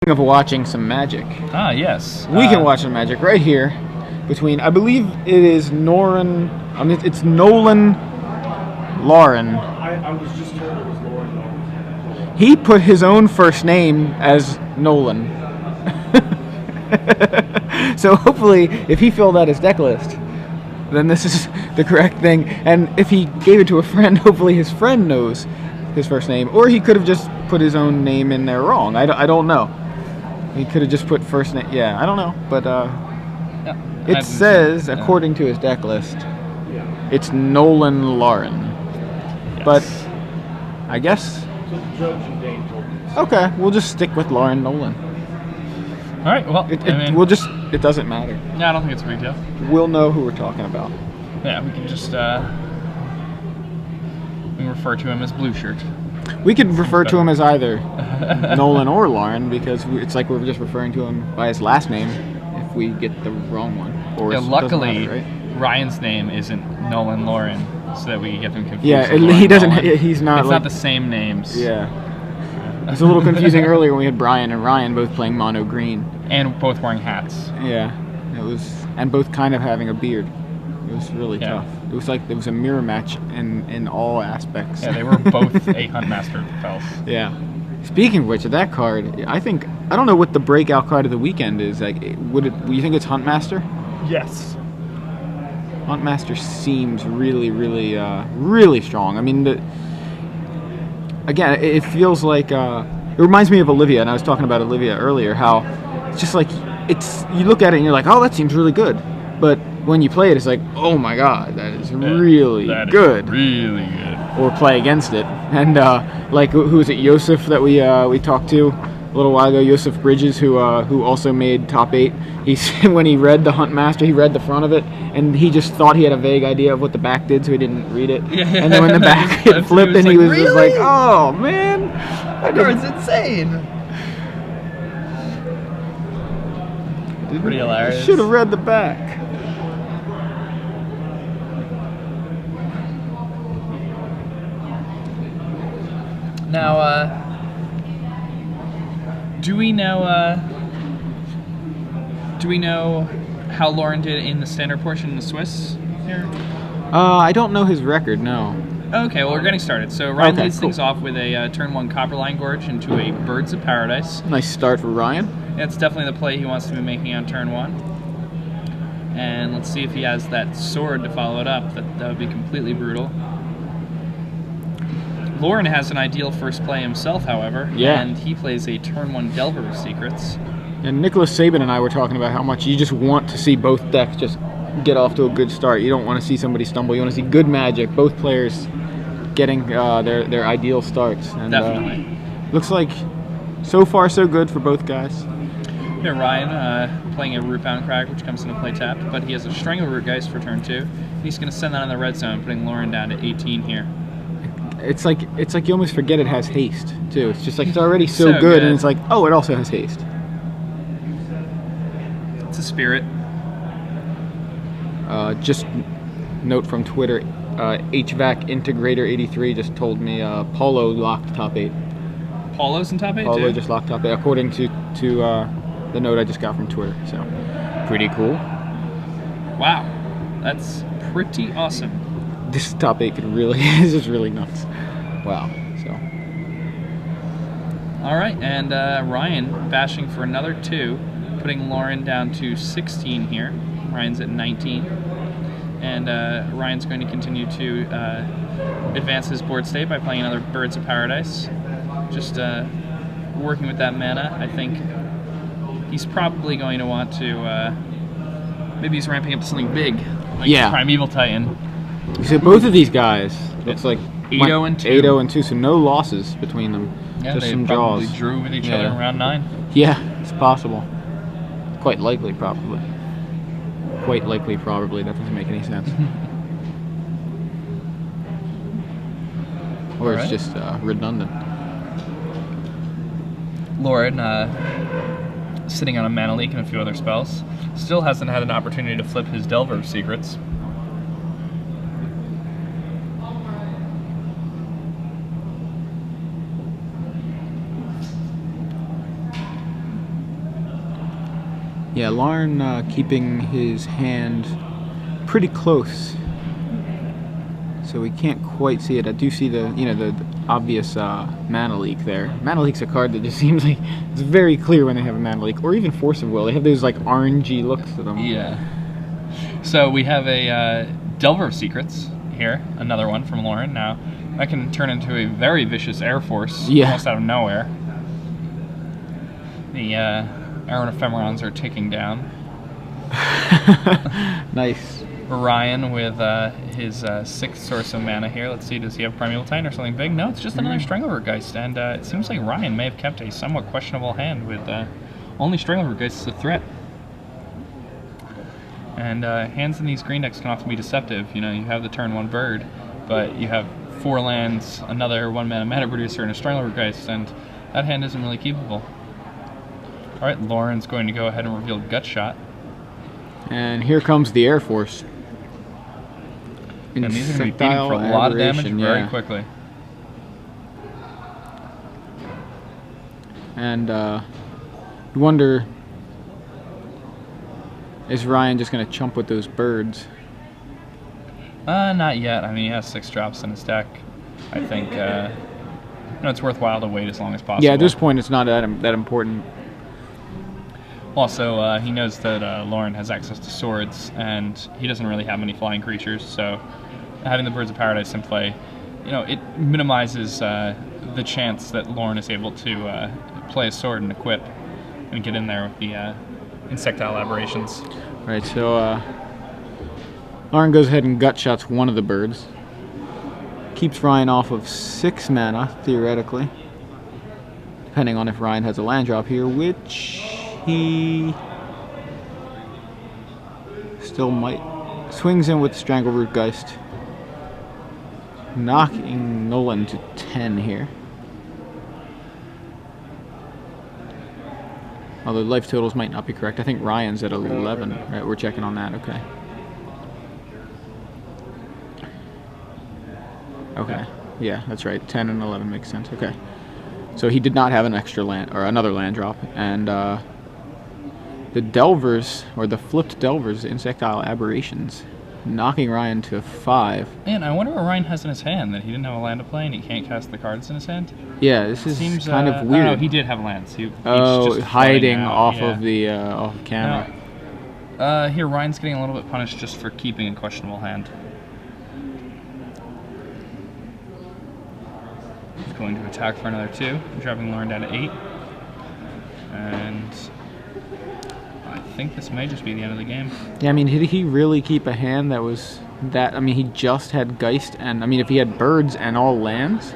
Of watching some Magic. Ah, yes. We can watch some Magic right here between, I believe it is Noren, it's Nolen Lauren. I was just told it was Lauren. He put his own first name as Nolen. So hopefully, if he filled out his deck list, then this is the correct thing. And if he gave it to a friend, hopefully his friend knows his first name. Or he could have just put his own name in there wrong. I don't know. He could have just put first name. Yeah, I don't know. But it says, according to his deck list, it's Nolen Lauren. Yes. But I guess. So the judge and Dane told me. Okay, we'll just stick with Lauren Nolen. All right. Well, It doesn't matter. Yeah, I don't think it's a big deal. We'll know who we're talking about. Yeah, we can just we refer to him as Blue Shirt. We could refer to him as either Nolen or Lauren because it's like we're just referring to him by his last name if we get the wrong one. Or Yeah, luckily, matter, right? Ryan's name isn't Nolen Lauren, so that we get them confused. Yeah, with he Lauren doesn't. Nolan. He's not. It's like, not the same names. Yeah. It was a little confusing earlier when we had Brian and Ryan both playing mono green. And both wearing hats. Yeah, it was, and both kind of having a beard. It was really tough. It was like there was a mirror match in all aspects. Yeah, they were both a Huntmaster Fells. Yeah. Speaking of which, of that card, I don't know what the breakout card of the weekend is. Like, would you think it's Huntmaster? Yes. Huntmaster seems really, really, really strong. I mean, again, it feels like it reminds me of Olivia, and I was talking about Olivia earlier. How it's just like you look at it and you're like, oh, that seems really good, but when you play it, it's like, oh my god, that is really good. Is really good. Or play against it, and like who is it? Yosef that we talked to a little while ago. Yosef Bridges, who also made top 8. He said when he read the Huntmaster, he read the front of it, and he just thought he had a vague idea of what the back did, so he didn't read it. Yeah. And then when the back it flipped, and he was just like, oh man, that card's insane. Pretty hilarious. Should have read the back. Now, do we know how Lauren did in the standard portion in the Swiss here? I don't know his record, no. Okay, well, we're getting started. So Ryan leads things off with a turn 1 Copperline Gorge into a Birds of Paradise. Nice start for Ryan. That's definitely the play he wants to be making on turn 1. And let's see if he has that sword to follow it up. That would be completely brutal. Lauren has an ideal first play himself, however, and he plays a turn 1 Delver of Secrets. And Nicholas Saban and I were talking about how much you just want to see both decks just get off to a good start. You don't want to see somebody stumble. You want to see good Magic, both players getting their ideal starts. And, Definitely. Looks like so far so good for both guys. Here, Ryan playing a Rootbound Crag, which comes into play tapped, but he has a Strangleroot Geist for turn 2. He's going to send that on the red zone, putting Lauren down to 18 here. It's like you almost forget it has haste too. It's just like it's already so good, and it's like, oh, it also has haste. It's a spirit. Just note from Twitter, HVAC Integrator 83 just told me Paulo locked top 8. Paulo's in top 8 Paulo too? just locked top 8, according to the note I just got from Twitter. So pretty cool. Wow, that's pretty awesome. This top 8 could really is just really nuts. Wow. So. All right, and Ryan bashing for another 2, putting Lauren down to 16 here. Ryan's at 19, and Ryan's going to continue to advance his board state by playing another Birds of Paradise. Just working with that mana. I think he's probably going to want to. Maybe he's ramping up to something big, like Primeval Titan. So both of these guys looks like 8-0 and 2. 8-0 and 2, so no losses between them. Yeah, just they some probably draws. drew with each other in round 9. Yeah, it's possible. Quite likely, probably. Quite likely, probably. That doesn't make any sense. Or it's just redundant. Lauren, sitting on a Mana Leak and a few other spells, still hasn't had an opportunity to flip his Delver of Secrets. Yeah, Lauren keeping his hand pretty close, so we can't quite see it. I do see the obvious mana leak there. Mana leak's a card that just seems like it's very clear when they have a mana leak, or even Force of Will. They have those like orangey looks to them. Yeah. So we have a Delver of Secrets here, another one from Lauren. Now that can turn into a very vicious Air Force almost out of nowhere. The Iron Ephemerons are ticking down. Nice. Ryan with his 6th source of mana here. Let's see, does he have Primeval Titan or something big? No, it's just another Stranglevergeist, and it seems like Ryan may have kept a somewhat questionable hand with only Stranglevergeist as a threat. And hands in these green decks can often be deceptive. You know, you have the turn 1 bird, but you have 4 lands, another 1 mana producer, and a Stranglevergeist, and that hand isn't really keepable. Alright, Lauren's going to go ahead and reveal Gutshot. And here comes the Air Force. And these are going to be beating for a lot of damage very quickly. And you wonder, is Ryan just going to chump with those birds? Not yet. I mean, he has 6 drops in his deck. I think it's worthwhile to wait as long as possible. Yeah, at this point, it's not that important. Also, he knows that Lauren has access to swords, and he doesn't really have many flying creatures, so having the Birds of Paradise in play, it minimizes the chance that Lauren is able to play a sword and equip and get in there with the insectile aberrations. Right, so Lauren goes ahead and Gutshots one of the birds. Keeps Ryan off of 6 mana, theoretically. Depending on if Ryan has a land drop here, which he still might. Swings in with Stranglerootgeist, knocking Nolen to 10 here. Although life totals might not be correct. I think Ryan's at 11. Right, we're checking on that. Okay. Okay. Yeah, that's right. 10 and 11 makes sense. Okay. So he did not have an extra land or another land drop, and the Delvers, or the flipped Delvers, Insectile Aberrations, knocking Ryan to 5. Man, I wonder what Ryan has in his hand, that he didn't have a land to play and he can't cast the cards in his hand? Yeah, this is kind of weird. No, he did have lands. He's just hiding off yeah. of the camera. No. Here, Ryan's getting a little bit punished just for keeping a questionable hand. He's going to attack for another 2, dropping Lauren down to 8. And I think this may just be the end of the game. Yeah, I mean, did he really keep a hand that was that? I mean, he just had Geist, and I mean, if he had birds and all lands,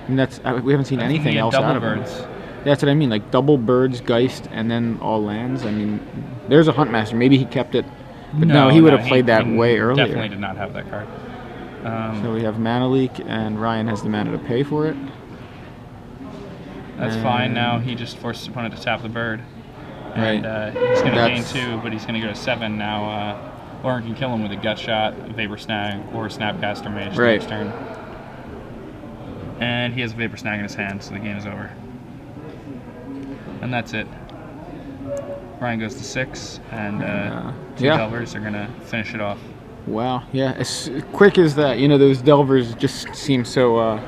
I mean, we haven't seen anything else out of birds. him. That's what I mean, like double birds, Geist, and then all lands. I mean, there's a Huntmaster. Maybe he kept it, but no, he would have played that way earlier. Definitely did not have that card. So we have Mana Leak, and Ryan has the mana to pay for it. That's fine. Now he just forces his opponent to tap the bird. Right. And he's going to gain 2, but he's going to go to 7 now. Lauren can kill him with a Gut Shot, a Vapor Snag, or a Snapcaster Mage next turn. And he has a Vapor Snag in his hand, so the game is over. And that's it. Ryan goes to 6, and 2 Delvers are going to finish it off. Wow, yeah. As quick as that, those Delvers just seem so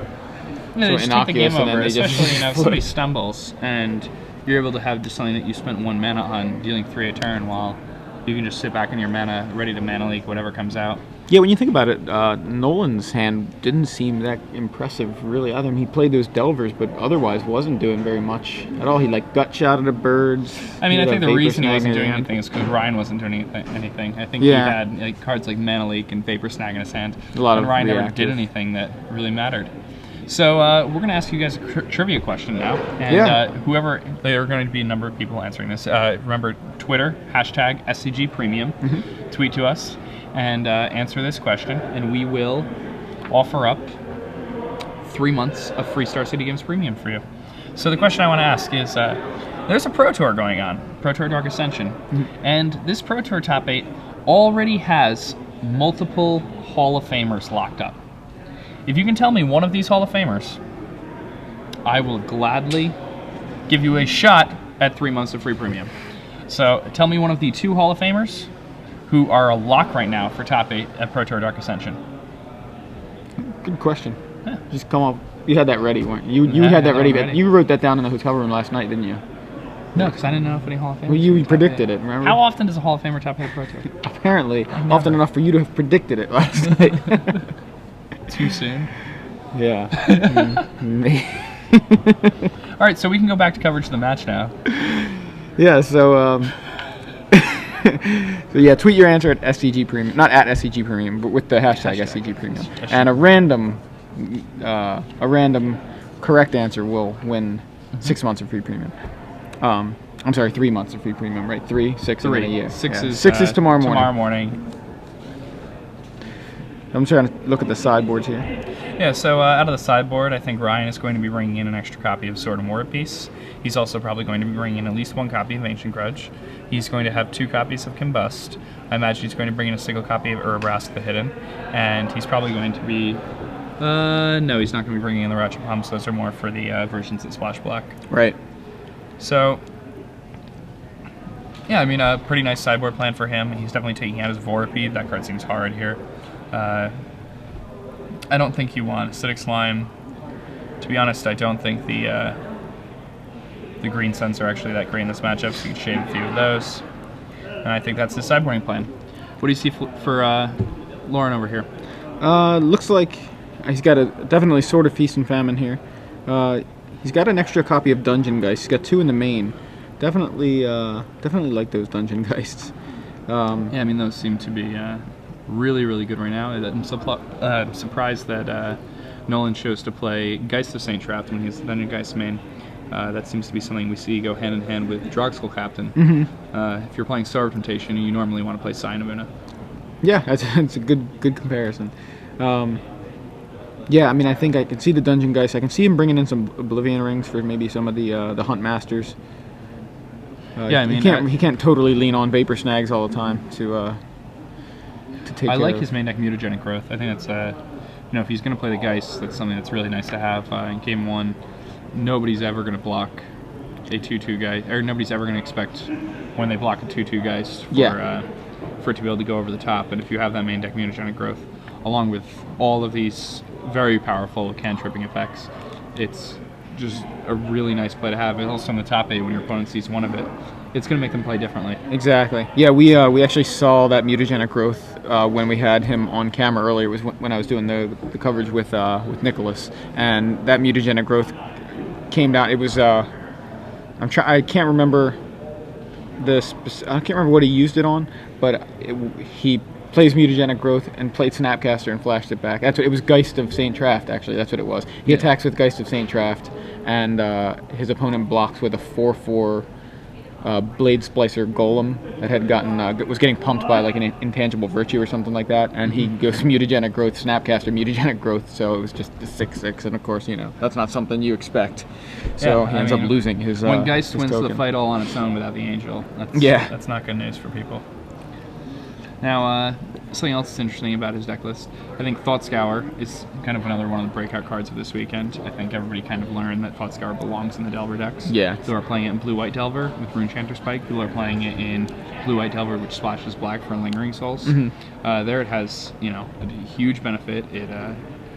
they just take the game over, especially if somebody flip. stumbles and you're able to have just something that you spent 1 mana on, dealing 3 a turn, while you can just sit back in your mana, ready to mana leak whatever comes out. Yeah, when you think about it, Nolan's hand didn't seem that impressive, really, either. I mean, he played those Delvers, but otherwise wasn't doing very much at all. He, Gut Shotted the birds. I mean, I think the reason he wasn't doing anything is because Ryan wasn't doing anything. I think he had cards like Mana Leak and Vapor Snag in his hand, and Ryan never did anything that really mattered. So we're going to ask you guys a trivia question now, and whoever, there are going to be a number of people answering this. Remember, Twitter, hashtag SCG Premium, tweet to us, and answer this question, and we will offer up 3 months of free Star City Games Premium for you. So the question I want to ask is, there's a Pro Tour going on, Pro Tour Dark Ascension, and this Pro Tour Top 8 already has multiple Hall of Famers locked up. If you can tell me one of these Hall of Famers, I will gladly give you a shot at 3 months of free premium. So tell me one of the 2 Hall of Famers who are a lock right now for top 8 at Pro Tour Dark Ascension. Good question. Yeah. Just come up. You had that ready, weren't you? You Yeah, had that I ready. had it ready. You wrote that down in the hotel room last night, didn't you? No, because I didn't know if any Hall of Famers. Well, you were top predicted 8. it, remember? How often does a Hall of Famer top 8 Pro Tour? Apparently, often enough for you to have predicted it last night. Too soon. Yeah. All right, so we can go back to coverage of the match now. Yeah, so so yeah, tweet your answer at SCG Premium, not at SCG Premium, but with the hashtag SCG Premium, and a random correct answer will win 6 months of free premium. I'm sorry, 3 months of free premium, right? 3, 6, and then a year. 6 Yeah. is 6 is tomorrow morning. Tomorrow morning. I'm trying to look at the sideboards here. Yeah, so out of the sideboard, I think Ryan is going to be bringing in an extra copy of Sword and War Piece. He's also probably going to be bringing in at least 1 copy of Ancient Grudge. He's going to have 2 copies of Combust. I imagine he's going to bring in a single copy of Urabrask the Hidden. And he's probably going to be... no, he's not going to be bringing in the Ratchet Pumps. Those are more for the versions that splash black. Right. So... yeah, I mean, a pretty nice sideboard plan for him. He's definitely taking out his Vorapede. That card seems hard here. I don't think you want Acidic Slime. To be honest, I don't think the green scents are actually that great in this matchup, so you can shave a few of those. And I think that's the sideboarding plan. What do you see for Lauren over here? Looks like he's got a definitely Sword of Feast and Famine here. He's got an extra copy of Dungeon Geist. He's got 2 in the main. Definitely like those Dungeon Geists. Yeah, I mean, those seem to be really, really good right now. I'm surprised that Nolen chose to play Geist of Saint Trapt when he's the Dungeon Geist main. That seems to be something we see go hand in hand with Drogskull Captain. Mm-hmm. If you're playing Star of Temptation, you normally want to play Sign of Una. Yeah, it's a good comparison. Yeah, I mean, I think I can see the Dungeon Geist. I can see him bringing in some Oblivion Rings for maybe some of the Hunt Masters. Yeah, I mean, he can't totally lean on Vapor Snags all the time to take. I like his main deck Mutagenic Growth. I think that's you know, if he's going to play the Geist, that's something that's really nice to have in Game 1. Nobody's ever going to block a 2/2 Geist, or nobody's ever going to expect when they block a 2/2 Geist for it to be able to go over the top. And if you have that main deck Mutagenic Growth, along with all of these very powerful cantripping effects, it's just a really nice play to have. And also on the top 8, when your opponent sees one of it, it's going to make them play differently. Exactly. Yeah, we actually saw that Mutagenic Growth when we had him on camera earlier. It was when I was doing the coverage with Nicholas, and that Mutagenic Growth came down. It was I can't remember I can't remember what he used it on, but he plays Mutagenic Growth and played Snapcaster and flashed it back. That's what it was. Geist of Saint Traft, actually. That's what it was. He attacks with Geist of Saint Traft, and his opponent blocks with a 4/4 Blade Splicer Golem that had was getting pumped by like an intangible virtue or something like that, and he goes Mutagenic Growth, Snapcaster, Mutagenic Growth, so it was just a 6/6, and of course, you know, that's not something you expect. So he ends up losing his when Geist wins token. the fight all on its own without the Angel, that's not good news for people. Now, something else that's interesting about his deck list, I think Thought Scour is kind of another one of the breakout cards of this weekend. I think everybody kind of learned that Thought Scour belongs in the Delver decks. Yeah. People are playing it in Blue-White Delver with Runechanter Spike. People are playing it in Blue-White Delver, which splashes black for Lingering Souls. Mm-hmm. There it has, you know, a huge benefit. It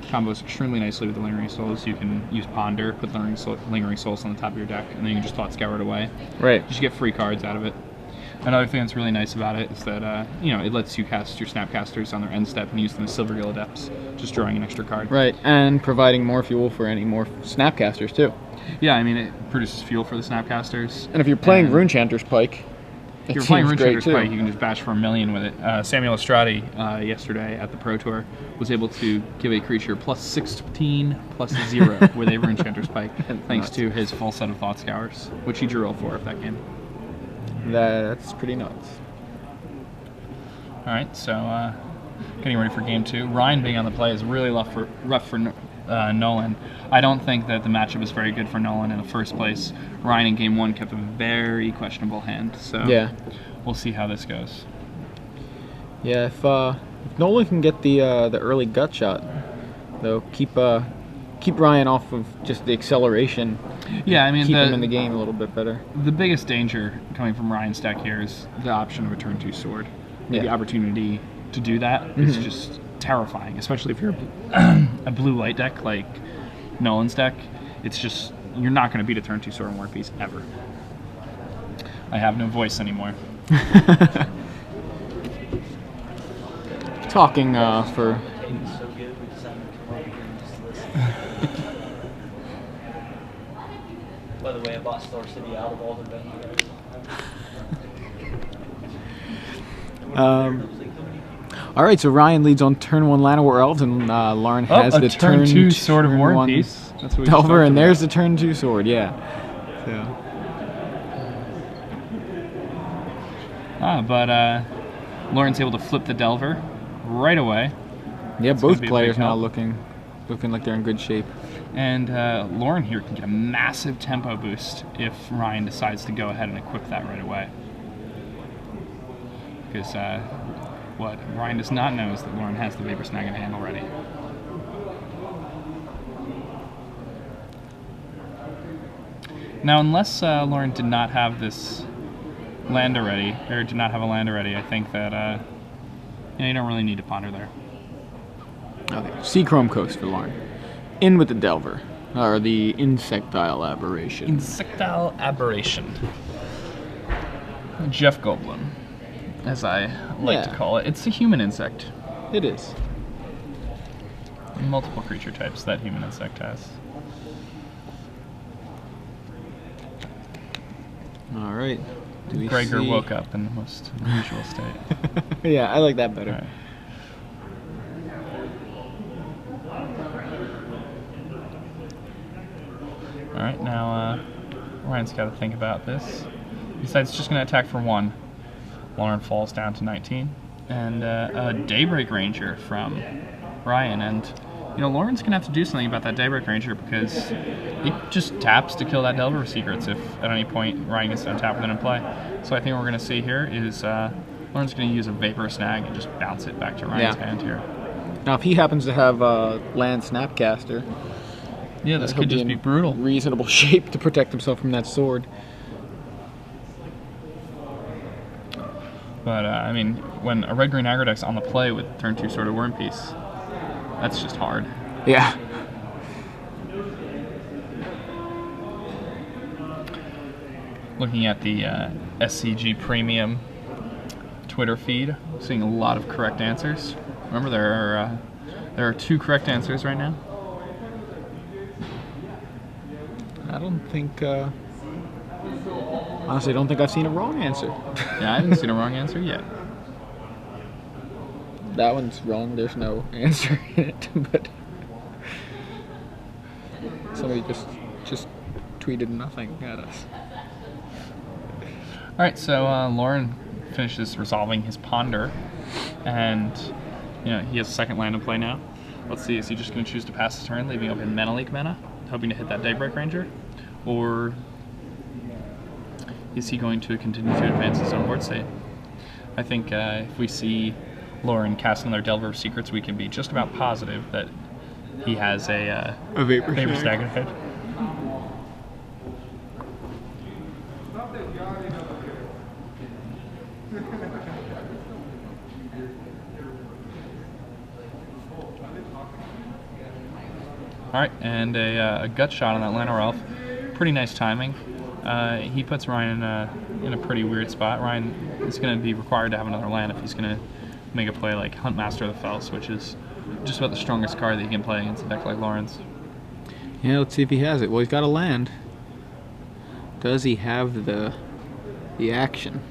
combos extremely nicely with the Lingering Souls. You can use Ponder, put Lingering Souls on the top of your deck, and then you can just Thought Scour it away. Right. You just get free cards out of it. Another thing that's really nice about it is that, you know, it lets you cast your Snapcasters on their end step and use them as Silvergill Adepts, just drawing an extra card. Right, and providing more fuel for any more Snapcasters, too. Yeah, I mean, it produces fuel for the Snapcasters. And if you're playing Runechanter's Pike, if you're playing Runechanter's Pike, you can just bash for 1,000,000 with it. Samuel Estradi, yesterday at the Pro Tour, was able to give a creature +16 +0 with a Runechanter's Pike, thanks to his full set of Thought Scours, which he drew all 4 of that game. That's pretty nuts. All right, so getting ready for Game 2. Ryan being on the play is really rough for Nolen. I don't think that the matchup is very good for Nolen in the first place. Ryan in Game 1 kept a very questionable hand, so yeah, we'll see how this goes. Yeah, if Nolen can get the early gut shot, though, keep Ryan off of just the acceleration Yeah, I mean, keep him in the game a little bit better. the biggest danger coming from Ryan's deck here is the option of a turn 2 sword. Yeah. The opportunity to do that is just terrifying, especially if you're a blue-white deck like Nolan's deck. It's just, you're not going to beat a turn 2 sword and war piece ever. I have no voice anymore. Talking for... So good, we decided to come up with this list. By the way, I bought Star City out of all the venues. All right, so Ryan leads on turn 1 Llanowar Elves, and Lauren has a the turn 2 Sword of turn War and 1 Peace. That's what we Delver, talked and about. there's the turn 2 sword, yeah. So. But Lauren's able to flip the Delver right away. Yeah, It's gonna both be a players big now help. looking like they're in good shape. And Lauren here can get a massive tempo boost if Ryan decides to go ahead and equip that right away. Because what Ryan does not know is that Lauren has the Vapor Snag in hand already. Now, unless Lauren did not have this land already, or did not have a land already, I think that you don't really need to ponder there. Okay, Sea Chrome Coast for Lauren. In with the Delver, or the Insectile Aberration. Insectile Aberration. Jeff Goldblum, as I like to Yeah. call it. It's a human insect. It is. Multiple creature types that human insect has. All right. Do we Gregor see- woke up in the most unusual state. Yeah, I like that better. All right. All right, now Ryan's got to think about this. He decides he's just going to attack for 1. Lauren falls down to 19. And a Daybreak Ranger from Ryan. And, Lauren's going to have to do something about that Daybreak Ranger because it just taps to kill that Delver of Secrets if at any point Ryan gets to untap with it in play. So I think what we're going to see here is Lauren's going to use a Vapor Snag and just bounce it back to Ryan's hand here. Now, if he happens to have Land Snapcaster, Yeah, this he'll could just in be brutal. reasonable shape to protect himself from that sword. But, when a red-green aggro deck's on the play with turn 2 Sword of War and Peace, that's just hard. Yeah. Looking at the SCG Premium Twitter feed, seeing a lot of correct answers. Remember, there are 2 correct answers right now. I don't think... honestly, I don't think I've seen a wrong answer. Yeah, I haven't seen a wrong answer yet. That one's wrong. There's no answer in it, but somebody just tweeted nothing at us. All right, so Lauren finishes resolving his ponder, and he has a second land in play now. Let's see, is he just going to choose to pass his turn, leaving open Mana Leak mana, hoping to hit that Daybreak Ranger, or is he going to continue to advance his own board state? I think if we see Lauren cast another Delver of Secrets, we can be just about positive that he has a Vapor Snag ahead. All right, and a gut shot on that Llanowar Elf. Pretty nice timing. He puts Ryan in a pretty weird spot. Ryan is going to be required to have another land if he's going to make a play like Huntmaster of the Fells, which is just about the strongest card that he can play against a deck like Lauren's. Yeah, let's see if he has it. Well, he's got a land. Does he have the action?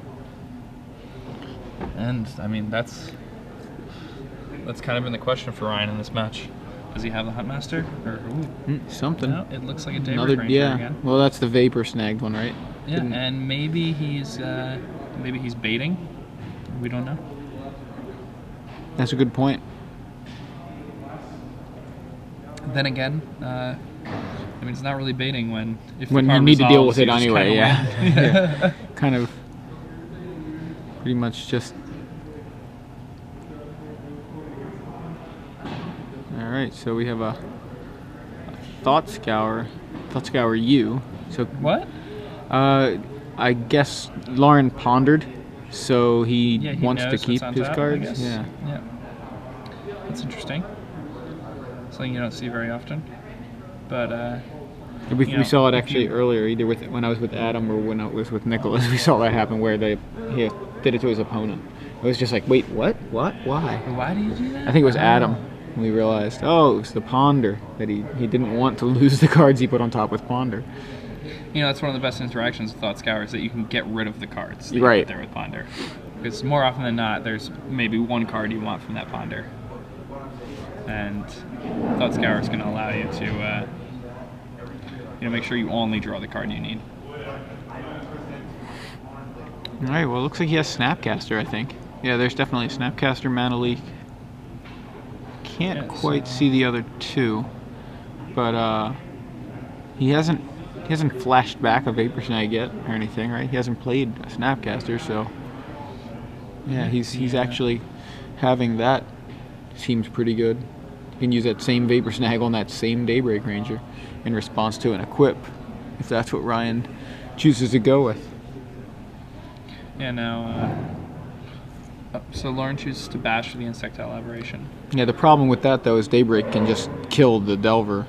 And that's kind of been the question for Ryan in this match. Does he have the Huntmaster? Or Something. no, it looks like a Daybreak Another, Ranger yeah. again. Well, that's the Vapor Snagged one, right? Yeah, and maybe he's baiting. We don't know. That's a good point. Then again, it's not really baiting when if the When you card need to deal with resolves, it you just anyway, kinda yeah. win. Yeah. Kind of pretty much just... Alright, so we have a Thought Scour Thought Scour you. So What? I guess Lauren pondered, so he Yeah, he wants to knows keep what's on his top, I cards. guess. Yeah. Yeah. That's interesting. Something you don't see very often. But We, you we know, saw it if actually you- earlier, either when I was with Adam or when I was with Nicholas. We saw that happen where he did it to his opponent. It was just like, wait, what? What? Why? Why do you do that? I think it was Adam. We realized, oh, it was the Ponder that he didn't want to lose the cards he put on top with Ponder. You know, that's one of the best interactions with Thought Scour is that you can get rid of the cards that you Right. put there with Ponder. Because more often than not, there's maybe one card you want from that Ponder. And Thought Scour is going to allow you to make sure you only draw the card you need. All right, well, it looks like he has Snapcaster, I think. Yeah, there's definitely a Snapcaster, Mana Leak. Can't Yeah, quite so- see the other two, but he hasn't flashed back a Vapor Snag yet or anything, right? He hasn't played a Snapcaster, so yeah, he's actually having that. Seems pretty good. You can use that same Vapor Snag on that same Daybreak Ranger in response to an equip, if that's what Ryan chooses to go with. Yeah, now, so Lauren chooses to bash for the Insectile Aberration. Yeah, the problem with that though is Daybreak can just kill the Delver.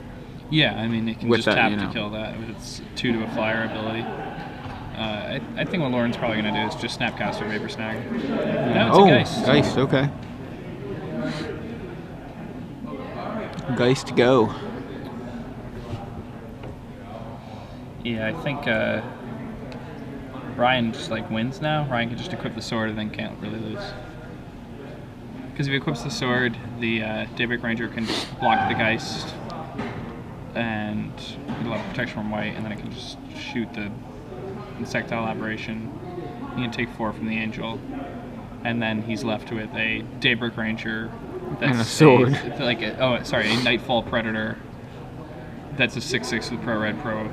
Yeah, I mean, it can With just that, tap you know. to kill that with its 2 to a flyer ability. I think what Lauren's probably going to do is just Snapcaster Vapor Snag. No, it's a Geist. Geist, okay. Geist, go. Yeah, I think Ryan just like wins now. Ryan can just equip the sword and then can't really lose. Because if he equips the sword, the Daybreak Ranger can just block the Geist and get a lot of protection from white, and then it can just shoot the Insectile Aberration. He can take 4 from the Angel, and then he's left with a Daybreak Ranger that's And a sword. a Nightfall Predator that's a 6/6 with pro red, pro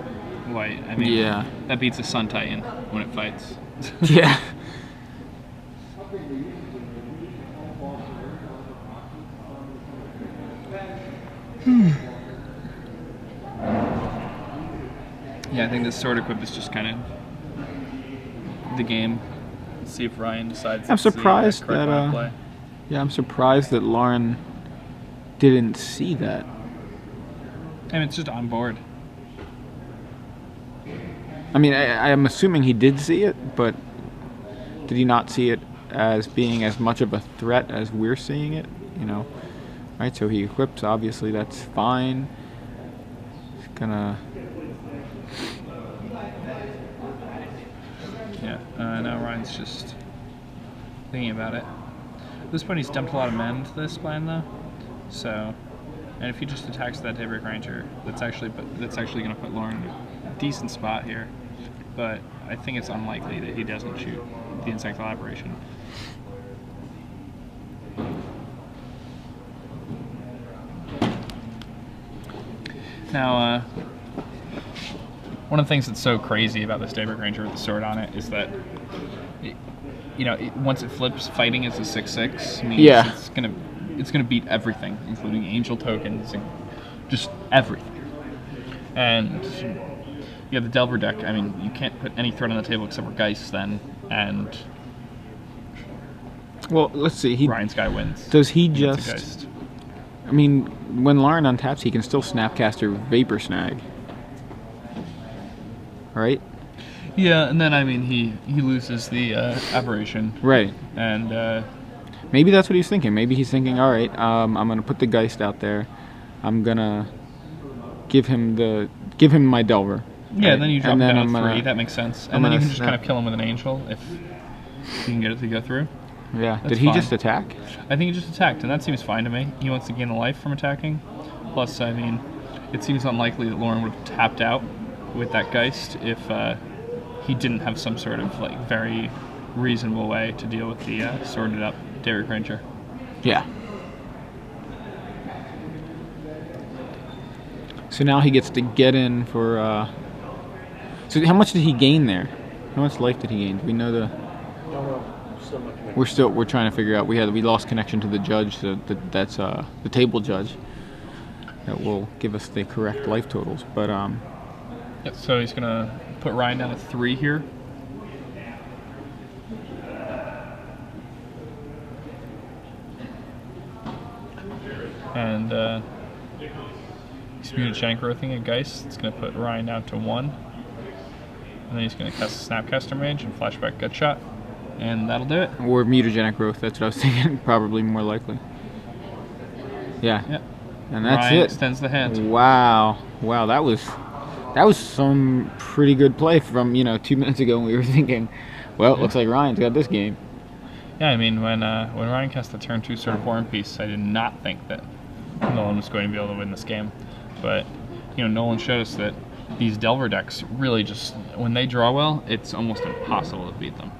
white. I mean, Yeah. that beats a Sun Titan when it fights. Yeah. Yeah, I think this sword equip is just kind of the game. Let's see if Ryan decides. I'm it's the, surprised correct that, line of play. Yeah, I'm surprised that Lauren didn't see that. I mean, it's just on board. I mean, I'm assuming he did see it, but did he not see it as being as much of a threat as we're seeing it? You know, right? So he equips. Obviously, that's fine. He's gonna. Yeah, now Ryan's just thinking about it. At this point, he's dumped a lot of men into this plan, though. So, and if he just attacks that Daybreak Ranger, that's actually going to put Lauren in a decent spot here. But I think it's unlikely that he doesn't shoot the Insectile Aberration. Now, one of the things that's so crazy about this Daybreak Ranger with the sword on it is that, once it flips, fighting as a 6/6 means Yeah. it's gonna beat everything, including angel tokens and just everything. And you have the Delver deck. I mean, you can't put any threat on the table except for Geist then, and Well, let's see. Ryan's guy wins. Does he It's a just? Geist. I mean, when Lauren untaps, he can still Snapcaster Vapor Snag. Right? Yeah, and then I mean he loses the aberration, Right. and Maybe that's what he's thinking. Maybe he's thinking, all right, I'm gonna put the Geist out there. I'm gonna give him my Delver. yeah, right? then you drop And him then down I'm to 3. gonna- That makes sense, I'm and then you gonna can just kind of snap- kill him with an angel if you can get it to go through. Yeah. That's Did he fine. just attack? I think he just attacked, and that seems fine to me. He wants to gain a life from attacking. Plus, I mean, it seems unlikely that Lauren would have tapped out with that Geist if he didn't have some sort of like very reasonable way to deal with the sorted up Daybreak Ranger. Yeah. So now he gets to get in for. So how much did he gain there? How much life did he gain? Do we know the? Still not connected. We're trying to figure out. We lost connection to the judge. So that's the table judge. That will give us the correct life totals. But Yep, so he's gonna put Ryan down to 3 here. And he's mutagen growthing a Geist. It's going to put Ryan down to 1. And then he's going to cast a Snapcaster Mage and flashback Gutshot. And that'll do it. Or mutagenic growth, that's what I was thinking. Probably more likely. Yeah. Yep. And that's Ryan it. extends the hand. Wow. Wow, that was some pretty good play from, 2 minutes ago when we were thinking, well, it looks like Ryan's got this game. Yeah, I mean, when Ryan cast the turn 2 Sword of War and Peace, I did not think that Nolen was going to be able to win this game. But, Nolen showed us that these Delver decks really just, when they draw well, it's almost impossible to beat them.